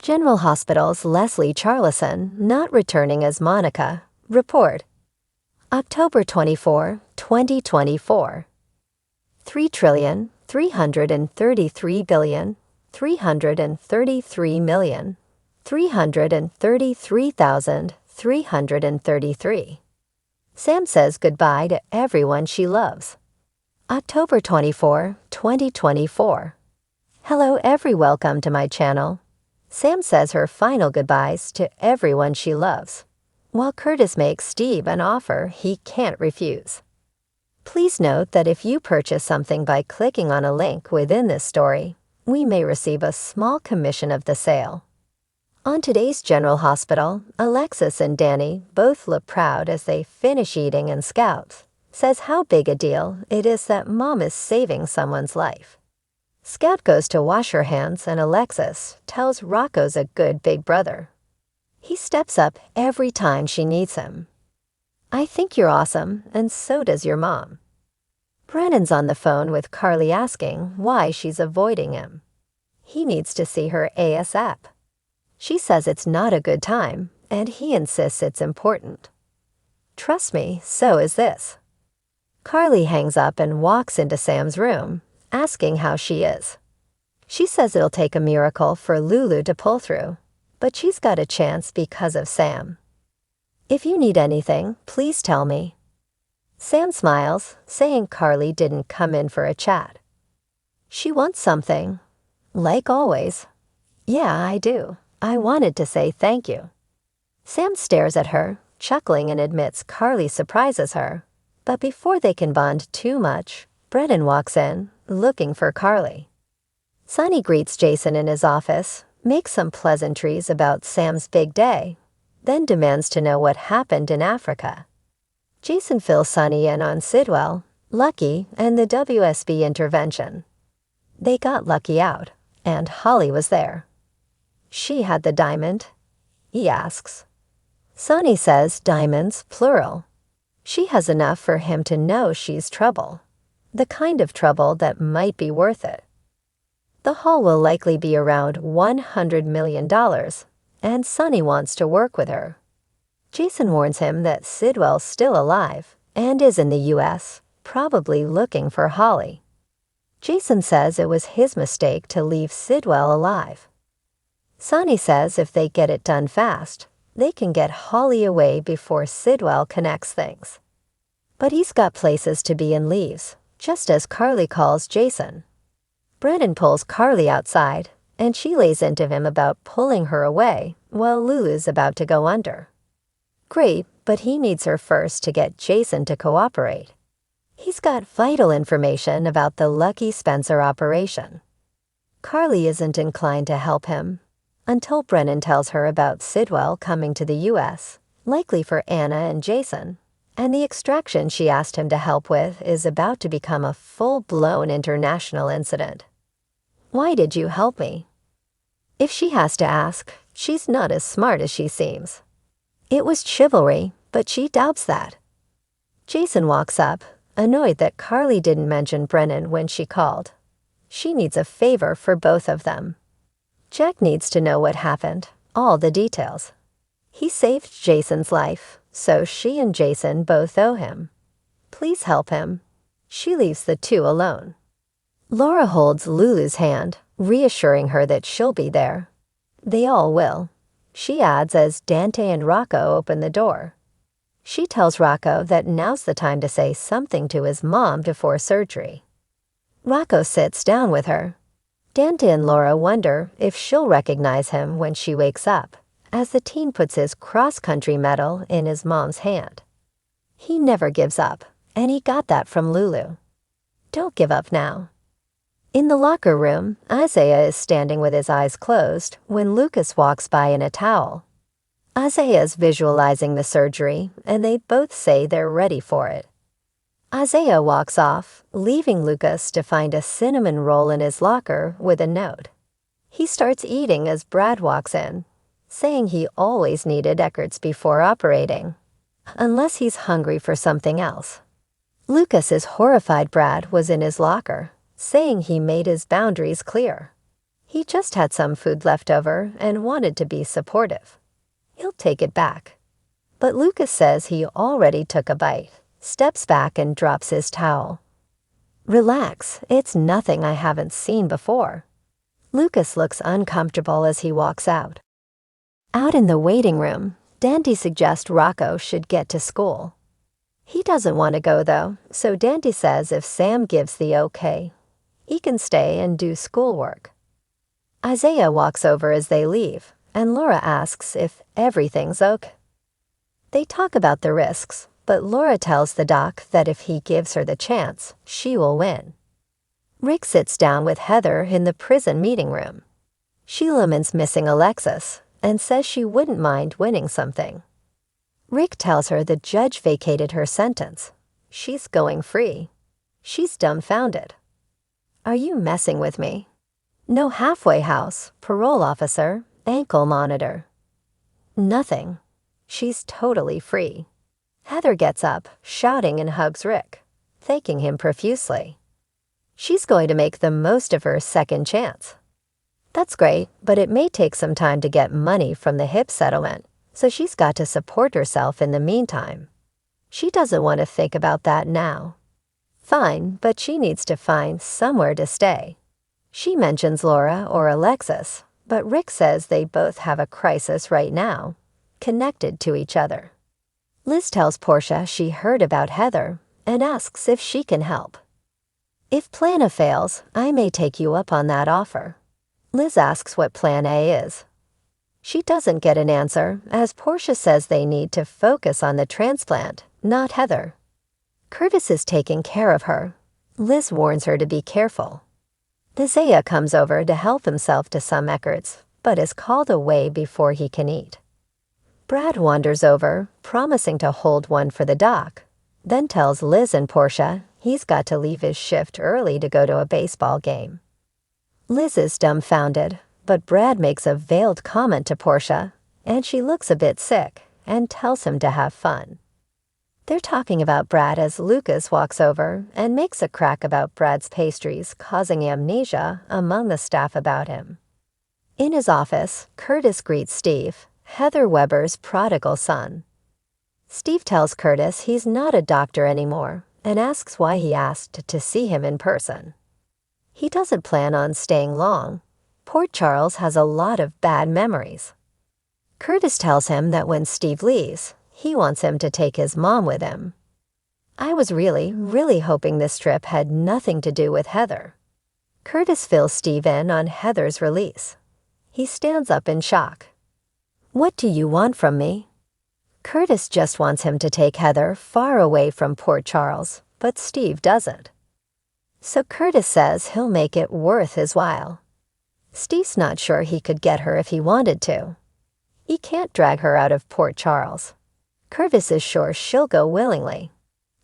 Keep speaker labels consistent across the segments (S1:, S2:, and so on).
S1: General Hospital's Leslie Charleson not returning as Monica. Report. October 24, 2024. 3,333,333,333,333. Sam says goodbye to everyone she loves. October 24, 2024. Hello welcome to my channel. Sam says her final goodbyes to everyone she loves, while Curtis makes Steve an offer he can't refuse. Please note that if you purchase something by clicking on a link within this story, we may receive a small commission of the sale. On today's General Hospital, Alexis and Danny both look proud as they finish eating, and Scout says how big a deal it is that Mom is saving someone's life. Scout goes to wash her hands, and Alexis tells Rocco's a good big brother. He steps up every time she needs him. I think you're awesome, and so does your mom. Brennan's on the phone with Carly asking why she's avoiding him. He needs to see her ASAP. She says it's not a good time, and he insists it's important. Trust me, so is this. Carly hangs up and walks into Sam's room, asking how she is. She says it'll take a miracle for Lulu to pull through, but she's got a chance because of Sam. If you need anything, please tell me. Sam smiles, saying Carly didn't come in for a chat. She wants something. Like always. Yeah, I do. I wanted to say thank you. Sam stares at her, chuckling, and admits Carly surprises her. But before they can bond too much, Brennan walks in, looking for Carly. Sonny greets Jason in his office, makes some pleasantries about Sam's big day, then demands to know what happened in Africa. Jason fills Sonny in on Sidwell, Lucky, and the WSB intervention. They got Lucky out, and Holly was there. She had the diamond? He asks. Sonny says diamonds, plural. She has enough for him to know she's trouble. The kind of trouble that might be worth it. The haul will likely be around $100 million, and Sonny wants to work with her. Jason warns him that Sidwell's still alive and is in the U.S., probably looking for Holly. Jason says it was his mistake to leave Sidwell alive. Sonny says if they get it done fast, they can get Holly away before Sidwell connects things. But he's got places to be and leaves, just as Carly calls Jason. Brennan pulls Carly outside, and she lays into him about pulling her away while Lulu's about to go under. Great, but he needs her first to get Jason to cooperate. He's got vital information about the Lucky Spencer operation. Carly isn't inclined to help him, until Brennan tells her about Sidwell coming to the U.S., likely for Anna and Jason, and the extraction she asked him to help with is about to become a full-blown international incident. Why did you help me? If she has to ask, she's not as smart as she seems. It was chivalry, but she doubts that. Jason walks up, annoyed that Carly didn't mention Brennan when she called. She needs a favor for both of them. Jack needs to know what happened, all the details. He saved Jason's life, so she and Jason both owe him. Please help him. She leaves the two alone. Laura holds Lulu's hand, reassuring her that she'll be there. They all will. She adds as Dante and Rocco open the door. She tells Rocco that now's the time to say something to his mom before surgery. Rocco sits down with her. Dante and Laura wonder if she'll recognize him when she wakes up, as the teen puts his cross-country medal in his mom's hand. He never gives up, and he got that from Lulu. Don't give up now. In the locker room, Isaiah is standing with his eyes closed when Lucas walks by in a towel. Isaiah's visualizing the surgery, and they both say they're ready for it. Isaiah walks off, leaving Lucas to find a cinnamon roll in his locker with a note. He starts eating as Brad walks in, saying he always needed Eckerts before operating, unless he's hungry for something else. Lucas is horrified Brad was in his locker, saying he made his boundaries clear. He just had some food left over and wanted to be supportive. He'll take it back. But Lucas says he already took a bite, steps back and drops his towel. Relax, it's nothing I haven't seen before. Lucas looks uncomfortable as he walks out. Out in the waiting room, Dandy suggests Rocco should get to school. He doesn't want to go though, so Dandy says if Sam gives the okay, he can stay and do schoolwork. Isaiah walks over as they leave, and Laura asks if everything's okay. They talk about the risks, but Laura tells the doc that if he gives her the chance, she will win. Rick sits down with Heather in the prison meeting room. She laments missing Alexis and says she wouldn't mind winning something. Rick tells her the judge vacated her sentence. She's going free. She's dumbfounded. Are you messing with me? No halfway house, parole officer, ankle monitor. Nothing. She's totally free. Heather gets up, shouting, and hugs Rick, thanking him profusely. She's going to make the most of her second chance. That's great, but it may take some time to get money from the HIP settlement, so she's got to support herself in the meantime. She doesn't want to think about that now. Fine, but she needs to find somewhere to stay. She mentions Laura or Alexis, but Rick says they both have a crisis right now, connected to each other. Liz tells Portia she heard about Heather and asks if she can help. If Plan A fails, I may take you up on that offer. Liz asks what Plan A is. She doesn't get an answer, as Portia says they need to focus on the transplant, not Heather. Curtis is taking care of her. Liz warns her to be careful. Isaiah comes over to help himself to some Eckerts, but is called away before he can eat. Brad wanders over, promising to hold one for the doc, then tells Liz and Portia he's got to leave his shift early to go to a baseball game. Liz is dumbfounded, but Brad makes a veiled comment to Portia, and she looks a bit sick and tells him to have fun. They're talking about Brad as Lucas walks over and makes a crack about Brad's pastries causing amnesia among the staff about him. In his office, Curtis greets Steve, Heather Weber's prodigal son. Steve tells Curtis he's not a doctor anymore and asks why he asked to see him in person. He doesn't plan on staying long. Port Charles has a lot of bad memories. Curtis tells him that when Steve leaves, he wants him to take his mom with him. I was really hoping this trip had nothing to do with Heather. Curtis fills Steve in on Heather's release. He stands up in shock. What do you want from me? Curtis just wants him to take Heather far away from Port Charles, but Steve doesn't. So Curtis says he'll make it worth his while. Steve's not sure he could get her if he wanted to. He can't drag her out of Port Charles. Curtis is sure she'll go willingly.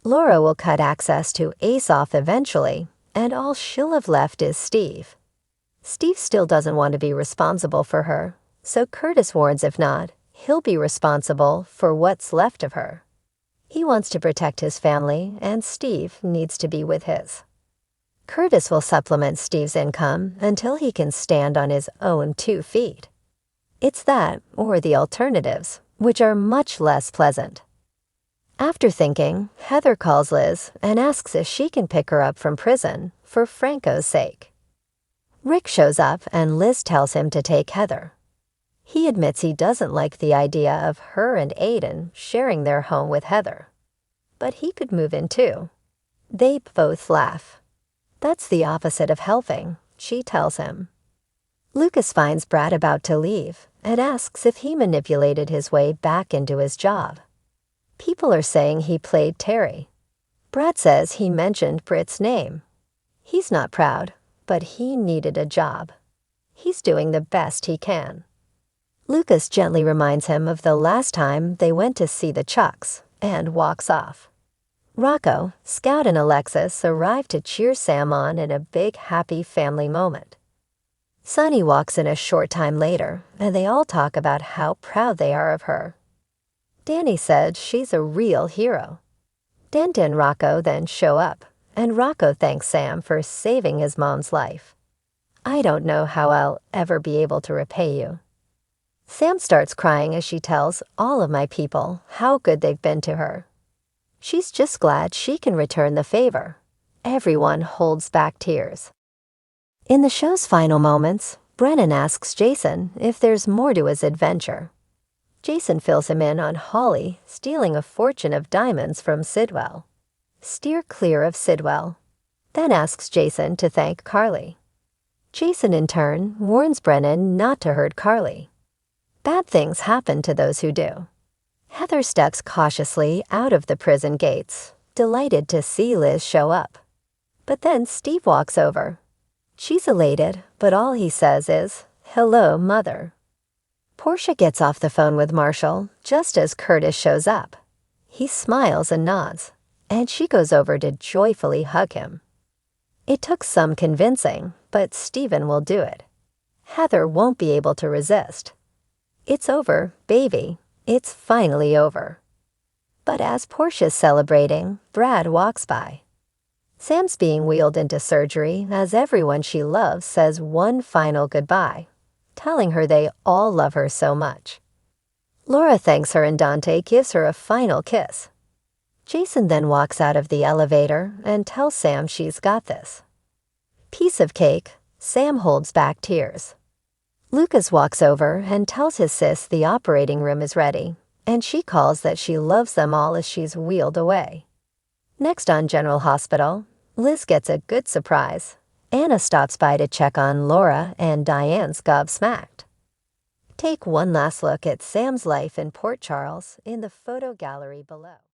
S1: Laura will cut access to Ace off eventually, and all she'll have left is Steve. Steve still doesn't want to be responsible for her, so Curtis warns if not, he'll be responsible for what's left of her. He wants to protect his family, and Steve needs to be with his. Curtis will supplement Steve's income until he can stand on his own 2 feet. It's that, or the alternatives, which are much less pleasant. After thinking, Heather calls Liz and asks if she can pick her up from prison for Franco's sake. Rick shows up and Liz tells him to take Heather. He admits he doesn't like the idea of her and Aiden sharing their home with Heather. But he could move in too. They both laugh. That's the opposite of helping, she tells him. Lucas finds Brad about to leave and asks if he manipulated his way back into his job. People are saying he played Terry. Brad says he mentioned Britt's name. He's not proud, but he needed a job. He's doing the best he can. Lucas gently reminds him of the last time they went to see the Chucks and walks off. Rocco, Scout, and Alexis arrive to cheer Sam on in a big happy family moment. Sonny walks in a short time later, and they all talk about how proud they are of her. Danny said she's a real hero. Dent and Rocco then show up, and Rocco thanks Sam for saving his mom's life. I don't know how I'll ever be able to repay you." Sam starts crying as she tells all of my people how good they've been to her. She's just glad she can return the favor. Everyone holds back tears. In the show's final moments, Brennan asks Jason if there's more to his adventure. Jason fills him in on Holly stealing a fortune of diamonds from Sidwell. Steer clear of Sidwell. Then asks Jason to thank Carly. Jason in turn warns Brennan not to hurt Carly. Bad things happen to those who do. Heather steps cautiously out of the prison gates, delighted to see Liz show up. But then Steve walks over. She's elated, but all he says is, "Hello, Mother." Portia gets off the phone with Marshall just as Curtis shows up. He smiles and nods, and she goes over to joyfully hug him. It took some convincing, but Stephen will do it. Heather won't be able to resist. It's over, baby. It's finally over. But as Portia's celebrating, Brad walks by. Sam's being wheeled into surgery as everyone she loves says one final goodbye, telling her they all love her so much. Laura thanks her and Dante gives her a final kiss. Jason then walks out of the elevator and tells Sam she's got this. Piece of cake, Sam holds back tears. Lucas walks over and tells his sis the operating room is ready, and she calls that she loves them all as she's wheeled away. Next on General Hospital, Liz gets a good surprise. Anna stops by to check on Laura and Diane's gobsmacked. Take one last look at Sam's life in Port Charles in the photo gallery below.